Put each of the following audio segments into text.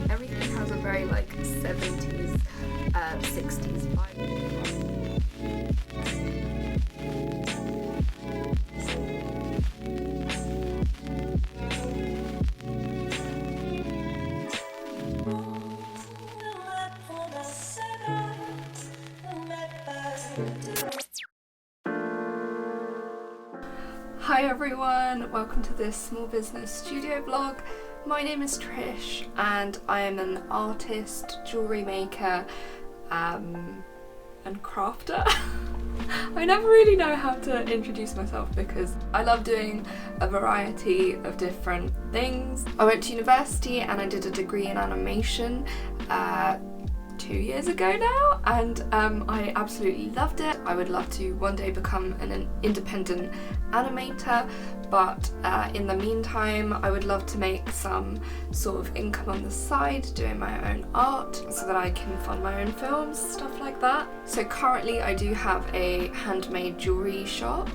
Everything has a very like 70s, 60s vibe. Hi everyone, welcome to this small business studio vlog. My name is Trish and I am an artist, jewellery maker and crafter. I never really know how to introduce myself because I love doing a variety of different things. I went to university and I did a degree in animation 2 years ago now, and I absolutely loved it. I would love to one day become an independent animator, but in the meantime I would love to make some sort of income on the side doing my own art so that I can fund my own films, stuff like that. So currently I do have a handmade jewellery shop,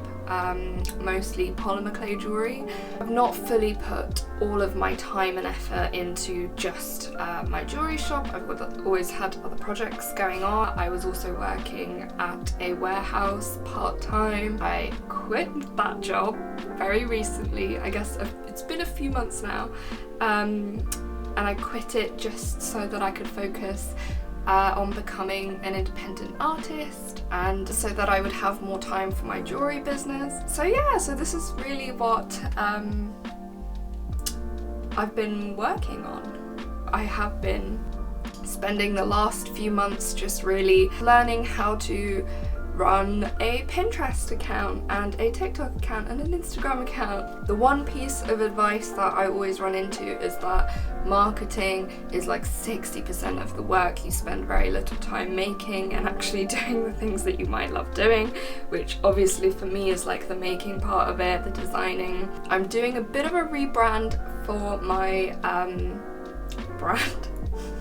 mostly polymer clay jewellery. I've not fully put all of my time and effort into just my jewellery shop. I've always had other projects going on. I was also working at a warehouse part-time. I quit that job very recently, I guess it's been a few months now, and I quit it just so that I could focus on becoming an independent artist and so that I would have more time for my jewellery business. So yeah, so this is really what I've been working on. I have been spending the last few months just really learning how to run a Pinterest account and a TikTok account and an Instagram account. The one piece of advice that I always run into is that marketing is like 60% of the work. You spend very little time making and actually doing the things that you might love doing, which obviously for me is like the making part of it, the designing. I'm doing a bit of a rebrand for my brand.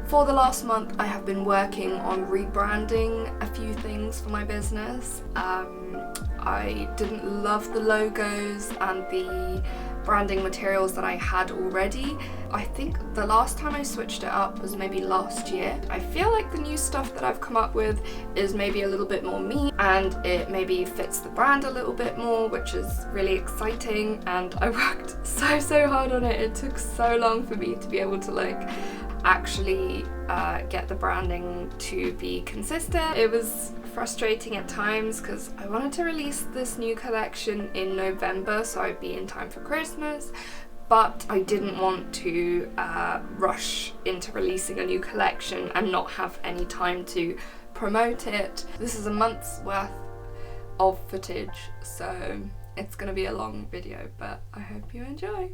For the last month I have been working on rebranding a few things for my business. I didn't love the logos and the branding materials that I had already. I think the last time I switched it up was maybe last year. I feel like the new stuff that I've come up with is maybe a little bit more me and it maybe fits the brand a little bit more, which is really exciting, and I worked so hard on it. It took so long for me to be able to like actually get the branding to be consistent. It was frustrating at times because I wanted to release this new collection in November so I'd be in time for Christmas, but I didn't want to rush into releasing a new collection and not have any time to promote it. This is a month's worth of footage, so it's gonna be a long video, but I hope you enjoy.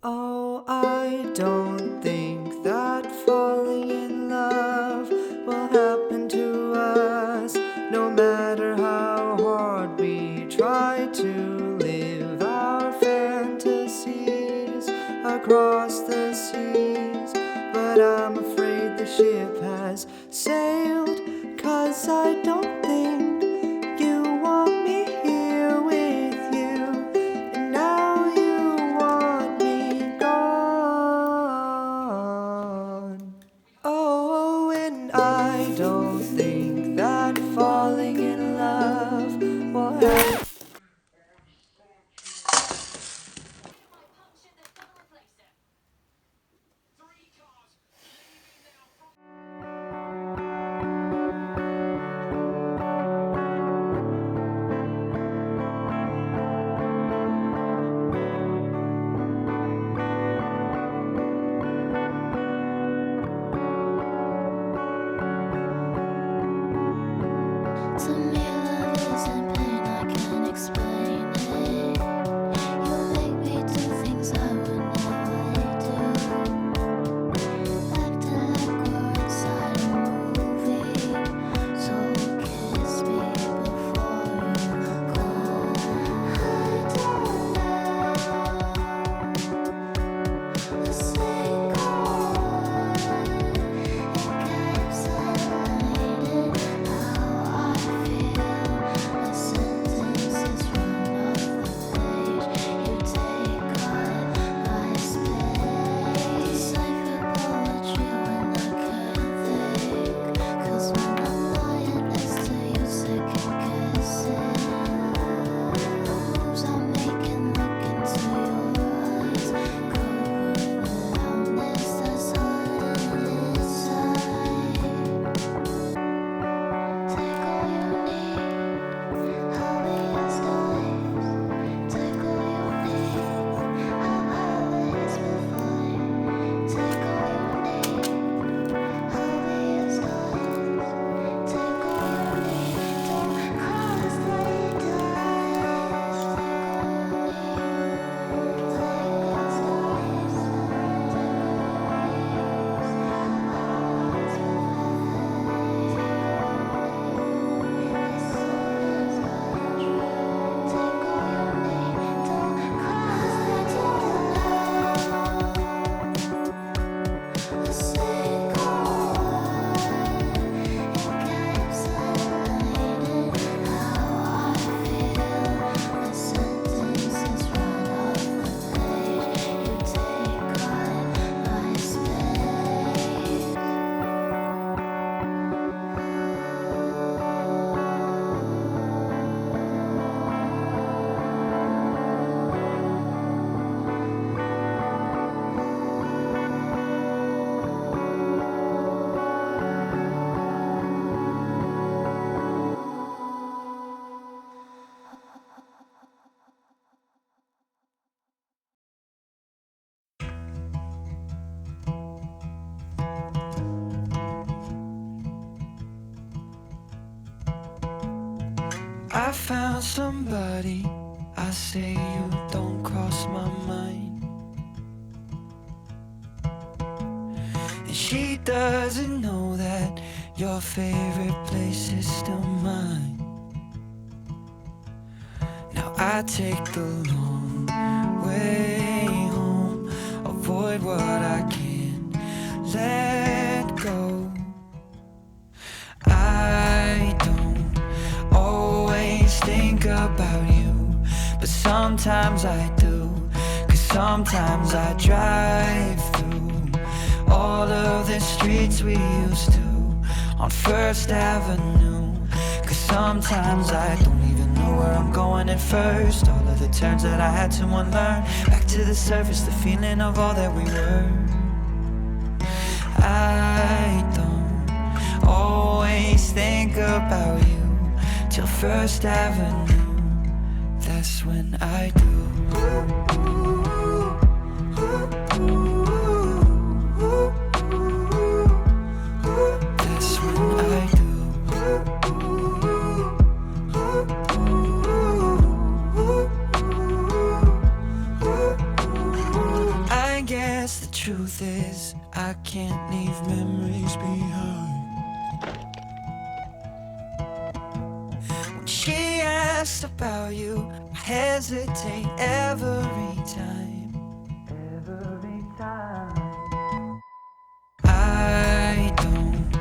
Oh, I don't think that falling in love will happen to us, no matter how hard we try to live our fantasies across the seas. But I'm afraid the ship has sailed, 'cause I don't think you want me here with you, and now you want me gone. Oh, and I don't think that falling in love will happen. To me, love isn't pain, I can't explain it. You make me do things I would never do. Acting like we're inside a movie. So kiss me before you go. I don't know a single word encapsulated how I feel. My sentences run off the page. You take up my space. Decipher poetry when I can't think. 'Cause when I'm lying next to you, second guessing the moves I'm making, look into your eyes. Covered with loudness that's hiding inside. Take all you need, I'll be as always. Take all you need, I'll always be fine. Take all you need, I'll be as always. Take all you need, don't cross my ties. I found somebody, I say you don't cross my mind. And she doesn't know that your favorite place is still mine. Now I take the long way home, avoid what I can't let go. I don't always think about you, but sometimes I do, 'cause sometimes I drive through all of the streets we used to on First Avenue. Cause sometimes I don't even know where I'm going at first. All of the turns that I had to unlearn. Back to the surface, the feeling of all that we were. I don't always think about you till First Avenue. That's when I do. That's when I do. I guess the truth is I can't leave memories behind. When she asks about you, I hesitate every time. Every time. I don't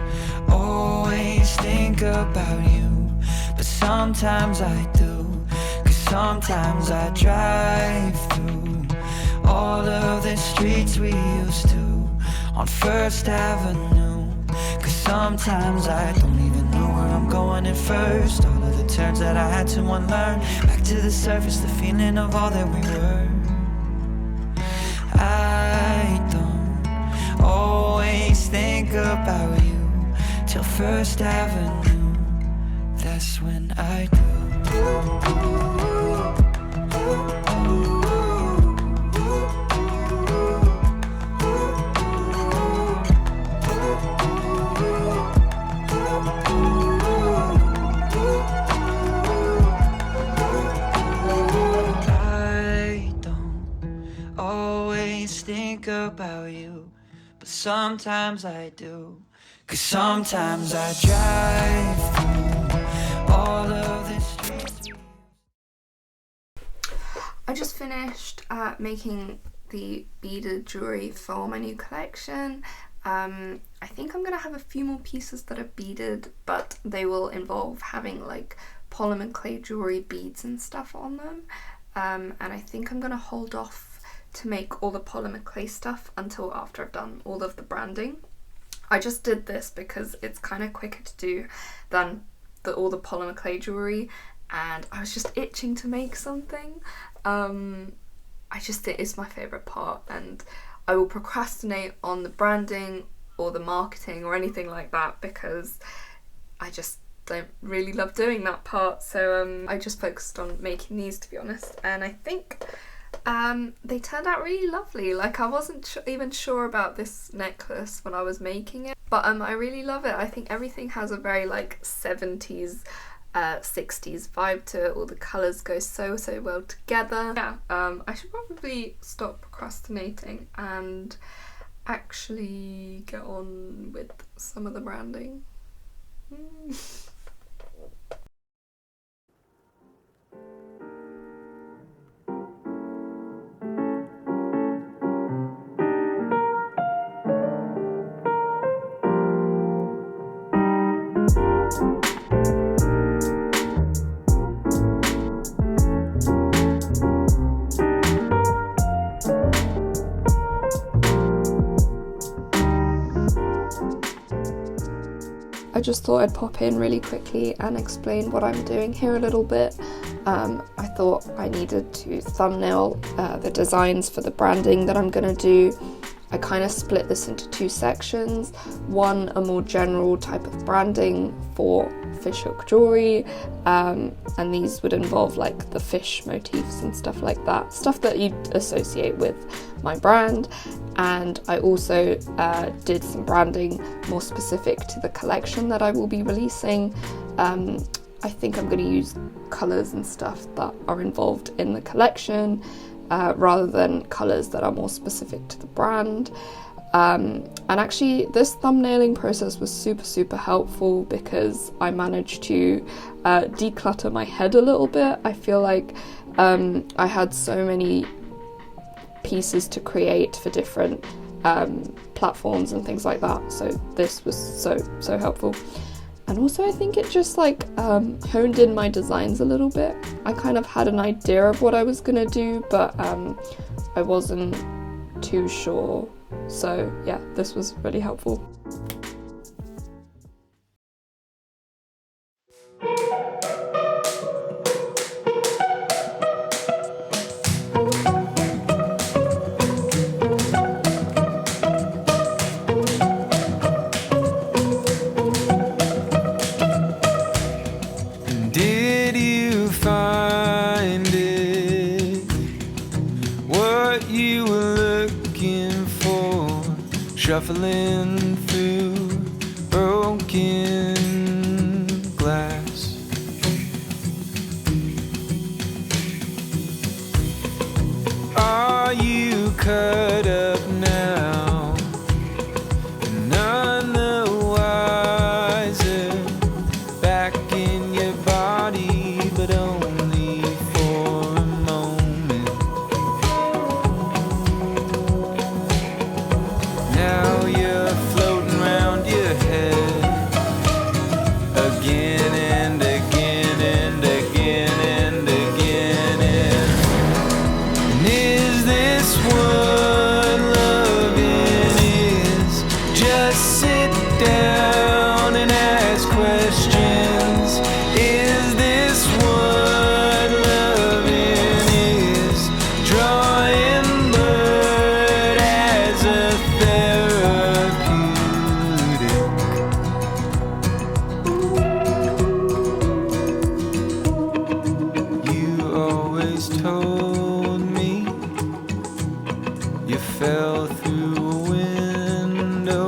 always think about you, but sometimes I do. Cause sometimes I drive through all of the streets we used to on First Avenue. Cause sometimes I don't even know where I'm going at first. All of the turns that I had to unlearn. Back to the surface, the feeling of all that we were. I don't always think about you till First Avenue. That's when I do. Think about you, but sometimes I do. Cause sometimes I drive through all of the streets. I just finished making the beaded jewellery for my new collection. I think I'm gonna have a few more pieces that are beaded, but they will involve having like polymer clay jewellery beads and stuff on them. And I think I'm gonna hold off to make all the polymer clay stuff until after I've done all of the branding. I just did this because it's kind of quicker to do than all the polymer clay jewellery, and I was just itching to make something. It is my favourite part, and I will procrastinate on the branding or the marketing or anything like that because I just don't really love doing that part. So I just focused on making these, to be honest, and I think they turned out really lovely. Like, I wasn't even sure about this necklace when I was making it, but I really love it. I think everything has a very like 70s 60s vibe to it. All the colours go so well together. Yeah, I should probably stop procrastinating and actually get on with some of the branding. I just thought I'd pop in really quickly and explain what I'm doing here a little bit. I thought I needed to thumbnail the designs for the branding that I'm going to do. I kind of split this into two sections. One, a more general type of branding for fishhook jewellery, and these would involve like the fish motifs and stuff like that, stuff that you'd associate with my brand. And I also did some branding more specific to the collection that I will be releasing. I think I'm going to use colours and stuff that are involved in the collection rather than colours that are more specific to the brand. And actually this thumbnailing process was super helpful because I managed to declutter my head a little bit. I feel like I had so many pieces to create for different platforms and things like that, so this was so helpful. And also I think it just like honed in my designs a little bit. I kind of had an idea of what I was gonna do, but I wasn't too sure. So yeah, this was really helpful. Did you find it? What you were looking for? Shuffling through broken glass. Are you cut up now? None the wiser. Back in your body, but only for a moment. Now you're floating around your head again and again and again and again. And is this what loving is? Just sit down and ask questions. Is this what loving is? Drawing blood as a therapeutic. You always told me you fell through a window.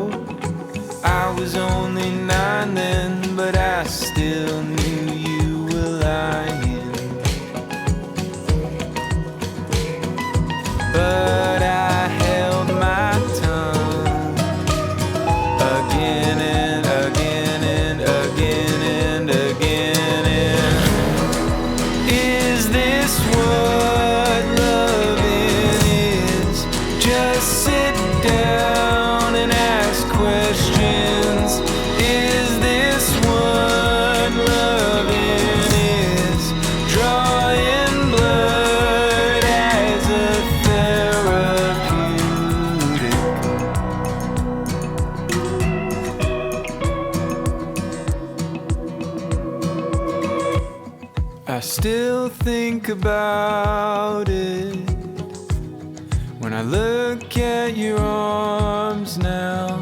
I was only 9 then, but I still knew you were lying. But I held my tongue again and again and again and again. And is this what loving is? Just sit down and ask questions. Is this what loving is? Drawing blood as a therapeutic. I still think about it when I look at your arms now.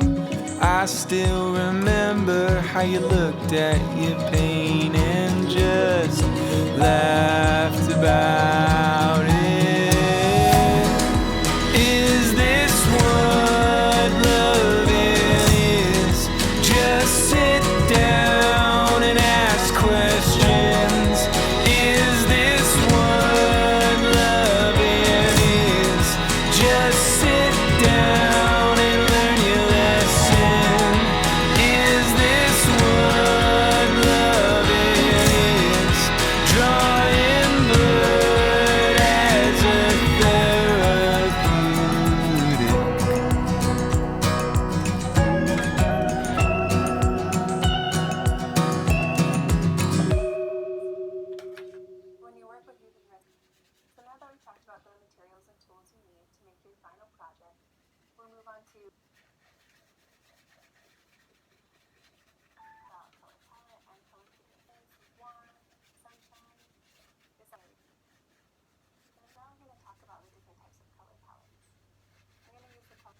I still remember how you looked at your pain and just laughed about it. Is this what loving is? Just sit down and ask questions. Is this what loving is? Just sit down and learn your lesson. Is this what loving is? Drawing blood as a therapeutic. When you work with youth and residents. So now that we've talked about the materials and tools you need to make your final project, we'll move on to color palette and color theory. Warm, sunshine, this and now I'm going to talk about the different types of color palettes. I'm going to use the color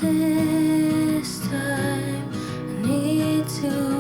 This time I need to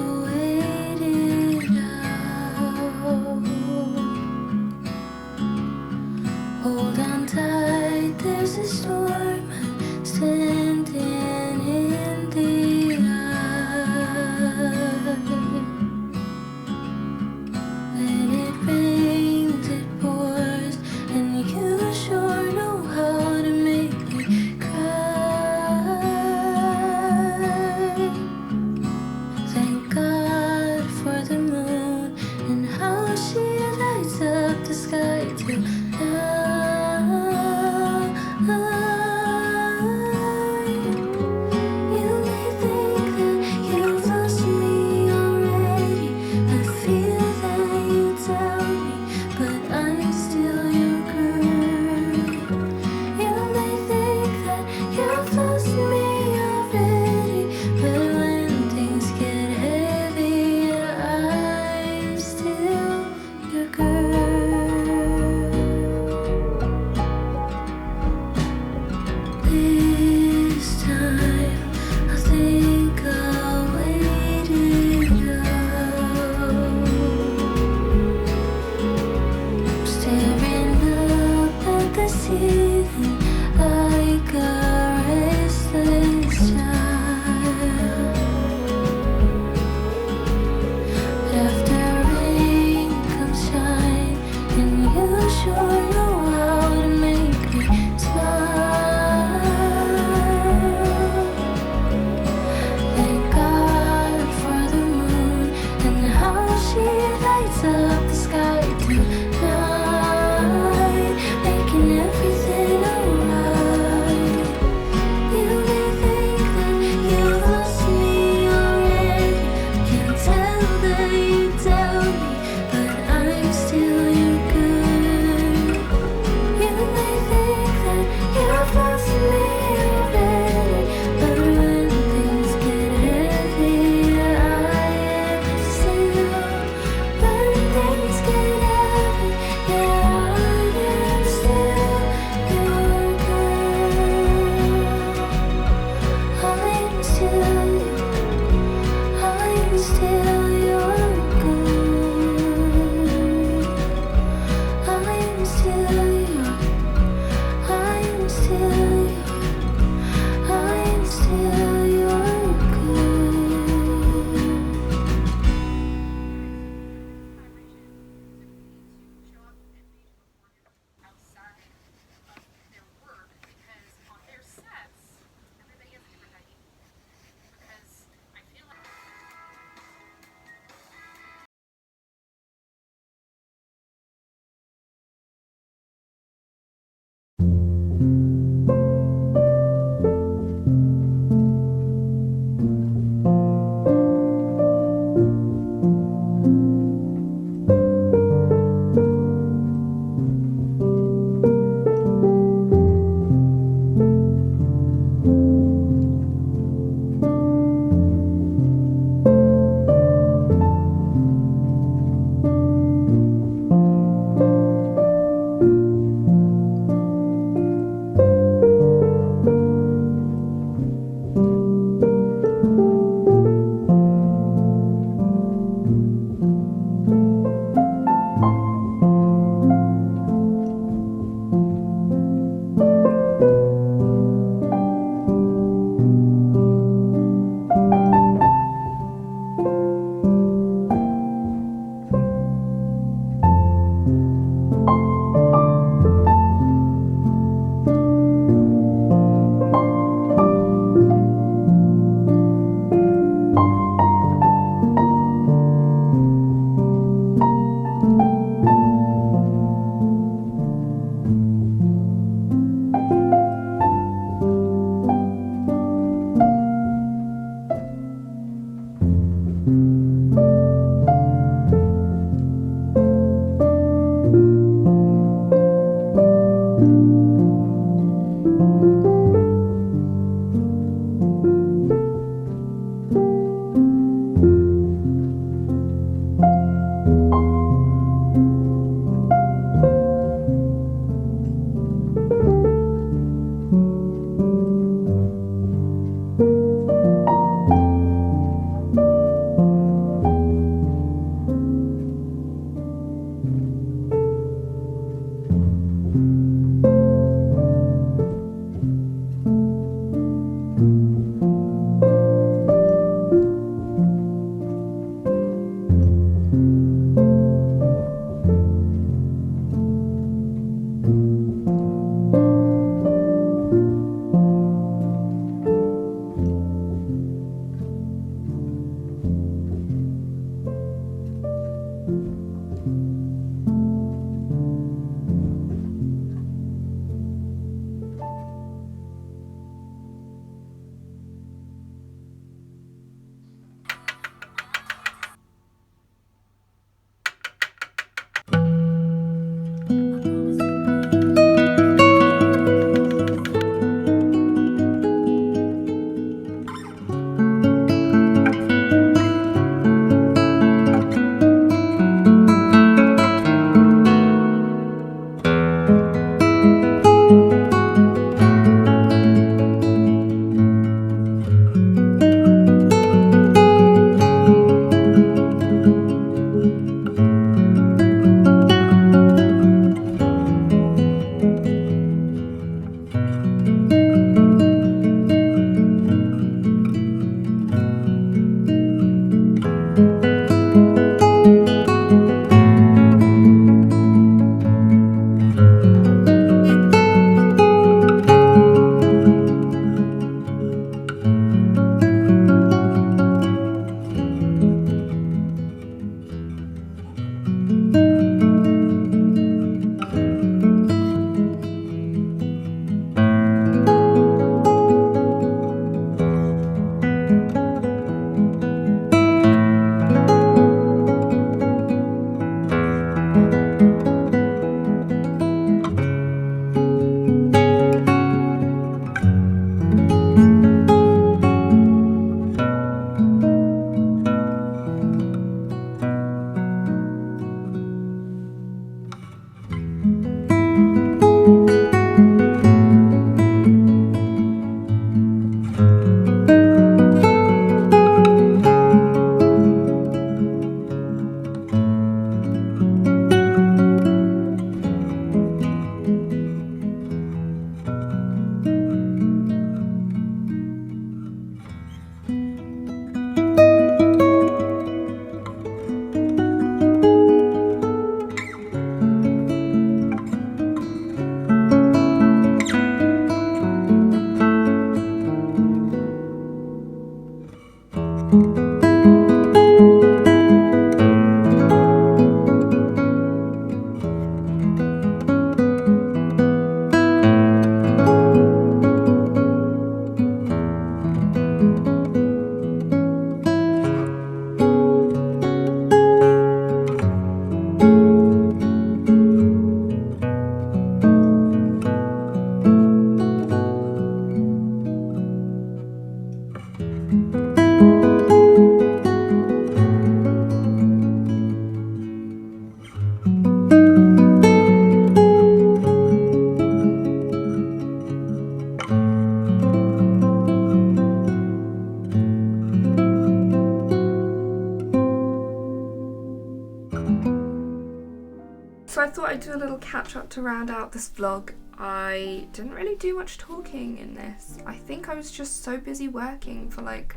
So I thought I'd do a little catch up to round out this vlog. I didn't really do much talking in this. I think I was just so busy working for like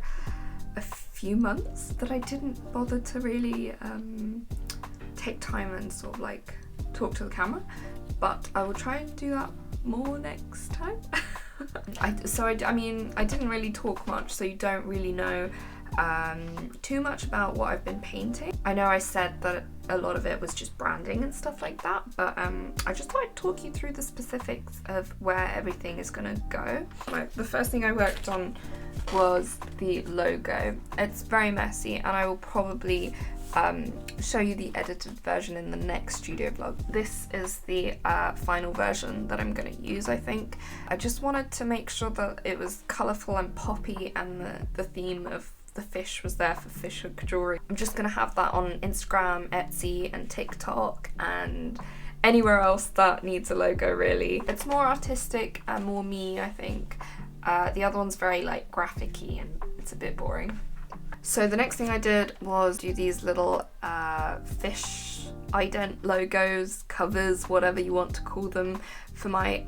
a few months that I didn't bother to really take time and sort of like talk to the camera, but I will try and do that more next time. I mean, I didn't really talk much, so you don't really know too much about what I've been painting. I know I said that a lot of it was just branding and stuff like that, but I just thought I'd talk you through the specifics of where everything is gonna go. The first thing I worked on was the logo. It's very messy, and I will probably show you the edited version in the next studio vlog. This is the final version that I'm gonna use, I think. I just wanted to make sure that it was colourful and poppy, and the theme of the fish was there for fish hook jewelry. I'm just gonna have that on Instagram, Etsy and TikTok and anywhere else that needs a logo, really. It's more artistic and more me, I think. The other one's very like graphic-y and it's a bit boring. So the next thing I did was do these little fish ident logos, covers, whatever you want to call them, for my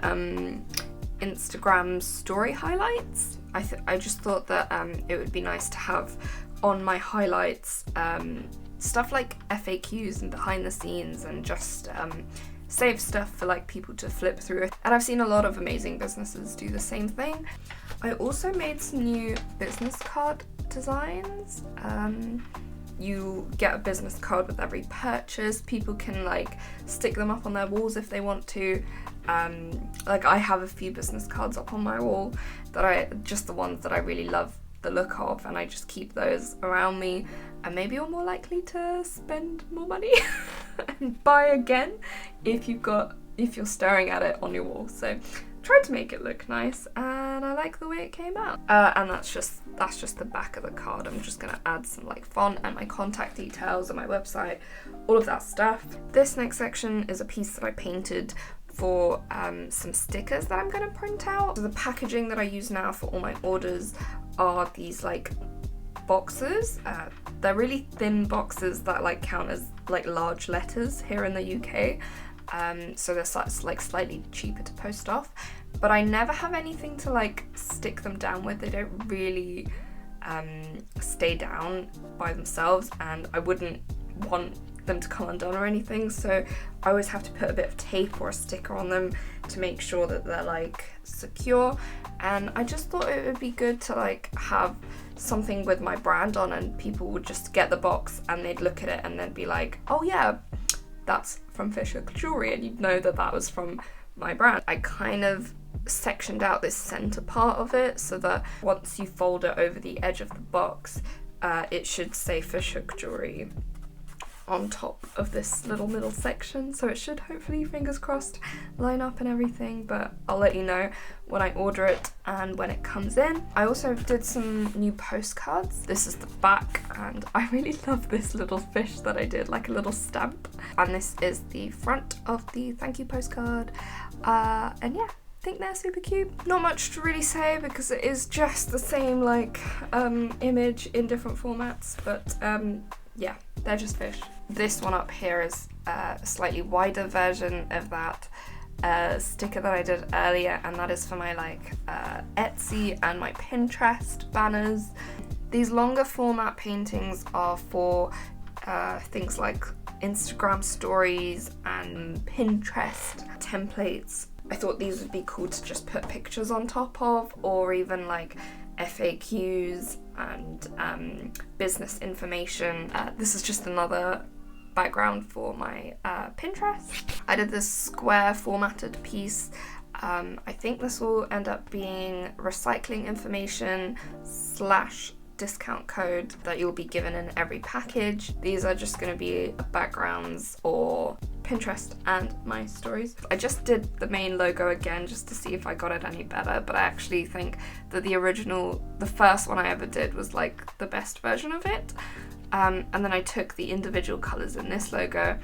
Instagram story highlights. I just thought that it would be nice to have on my highlights stuff like FAQs and behind the scenes, and just save stuff for like people to flip through. And I've seen a lot of amazing businesses do the same thing. I also made some new business card designs. You get a business card with every purchase. People can like stick them up on their walls if they want to. Like I have a few business cards up on my wall that just the ones that I really love the look of, and I just keep those around me, and maybe you're more likely to spend more money and buy again if you're staring at it on your wall. So tried to make it look nice, and I like the way it came out. And that's just the back of the card. I'm just gonna add some like font and my contact details and my website, all of that stuff. This next section is a piece that I painted for some stickers that I'm gonna print out. So the packaging that I use now for all my orders are these like boxes. They're really thin boxes that like count as like large letters here in the UK. So they're like slightly cheaper to post off, but I never have anything to like stick them down with. They don't really stay down by themselves, and I wouldn't want them to come undone or anything, so I always have to put a bit of tape or a sticker on them to make sure that they're like secure. And I just thought it would be good to like have something with my brand on, and people would just get the box and they'd look at it and they'd be like, oh yeah, that's from Fish Hook Jewelry, and you'd know that that was from my brand. I kind of sectioned out this center part of it so that once you fold it over the edge of the box, it should say Fish Hook Jewelry on top of this little middle section, so it should hopefully, fingers crossed, line up and everything, but I'll let you know when I order it and when it comes in. I also did some new postcards. This is the back, and I really love this little fish that I did, like a little stamp, and this is the front of the thank you postcard. And yeah, I think they're super cute. Not much to really say because it is just the same like image in different formats, but yeah, they're just fish. This one up here is a slightly wider version of that sticker that I did earlier, and that is for my like Etsy and my Pinterest banners. These longer format paintings are for things like Instagram stories and Pinterest templates. I thought these would be cool to just put pictures on top of, or even like FAQs and business information. This is just another background for my Pinterest. I did this square formatted piece. I think this will end up being recycling information / discount code that you'll be given in every package. These are just going to be backgrounds or Pinterest and my stories. I just did the main logo again just to see if I got it any better, but I actually think that the first one I ever did was like the best version of it. And then I took the individual colours in this logo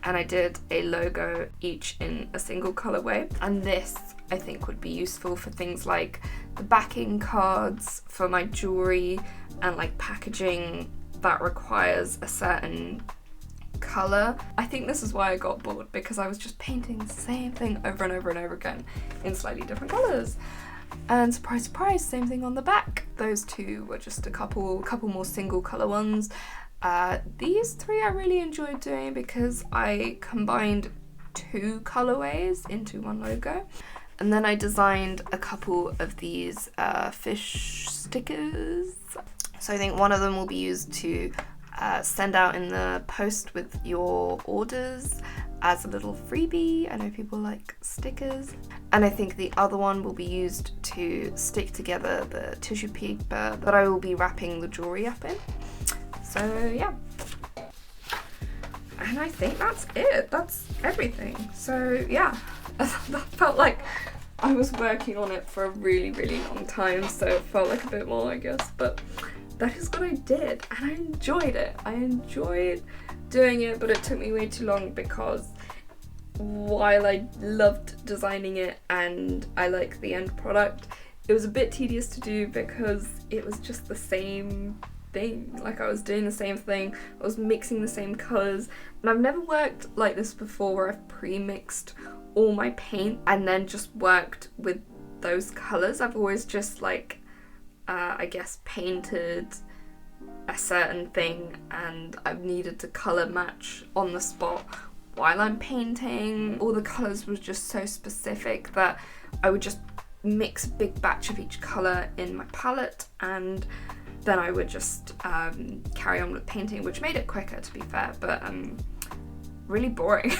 and I did a logo each in a single colourway. And this I think would be useful for things like the backing cards for my jewellery and like packaging that requires a certain colour. I think this is why I got bored, because I was just painting the same thing over and over and over again in slightly different colours. And surprise, surprise, same thing on the back. Those two were just a couple more single colour ones. These three I really enjoyed doing because I combined 2 colourways into one logo. And then I designed a couple of these fish stickers. So I think one of them will be used to send out in the post with your orders as a little freebie. I know people like stickers. And I think the other one will be used to stick together the tissue paper that I will be wrapping the jewellery up in. So yeah. And I think that's it. That's everything. So yeah, that felt like I was working on it for a really, really long time, so it felt like a bit more, I guess. But that is what I did, and I enjoyed it. I enjoyed doing it, but it took me way too long because while I loved designing it and I like the end product, it was a bit tedious to do because it was just the same thing. Like I was doing the same thing, I was mixing the same colours, and I've never worked like this before where I've pre-mixed all my paint and then just worked with those colours. I've always just like I guess painted a certain thing and I've needed to colour match on the spot while I'm painting. All the colours was just so specific that I would just mix a big batch of each colour in my palette and then I would just carry on with painting, which made it quicker to be fair, but really boring.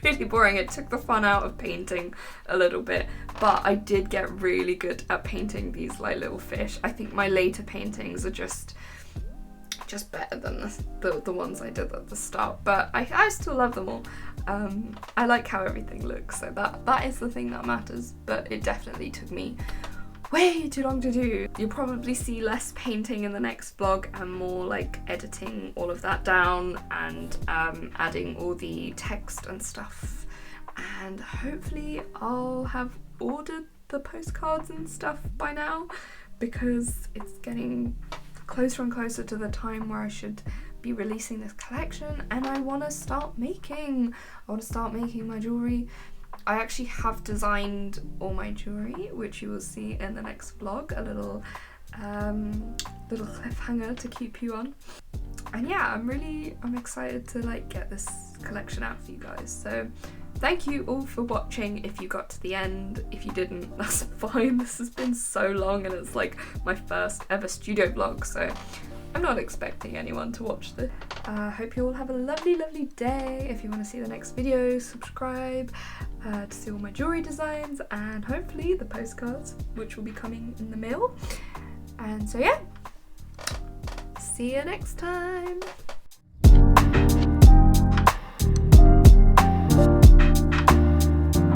Really boring. It took the fun out of painting a little bit, but I did get really good at painting these like little fish. I think my later paintings are just better than the ones I did at the start, but I still love them all. I like how everything looks, so that is the thing that matters, but it definitely took me way too long to do. You'll probably see less painting in the next vlog and more like editing all of that down and adding all the text and stuff, and hopefully I'll have ordered the postcards and stuff by now because it's getting closer and closer to the time where I should be releasing this collection, and I want to start making my jewellery. I actually have designed all my jewellery, which you will see in the next vlog, a little cliffhanger to keep you on. And yeah, I'm excited to like get this collection out for you guys. So thank you all for watching. If you got to the end, if you didn't, that's fine. This has been so long and it's like my first ever studio vlog, so I'm not expecting anyone to watch this. Hope you all have a lovely, lovely day. If you want to see the next video, subscribe to see all my jewellery designs and hopefully the postcards, which will be coming in the mail. And so yeah, see you next time.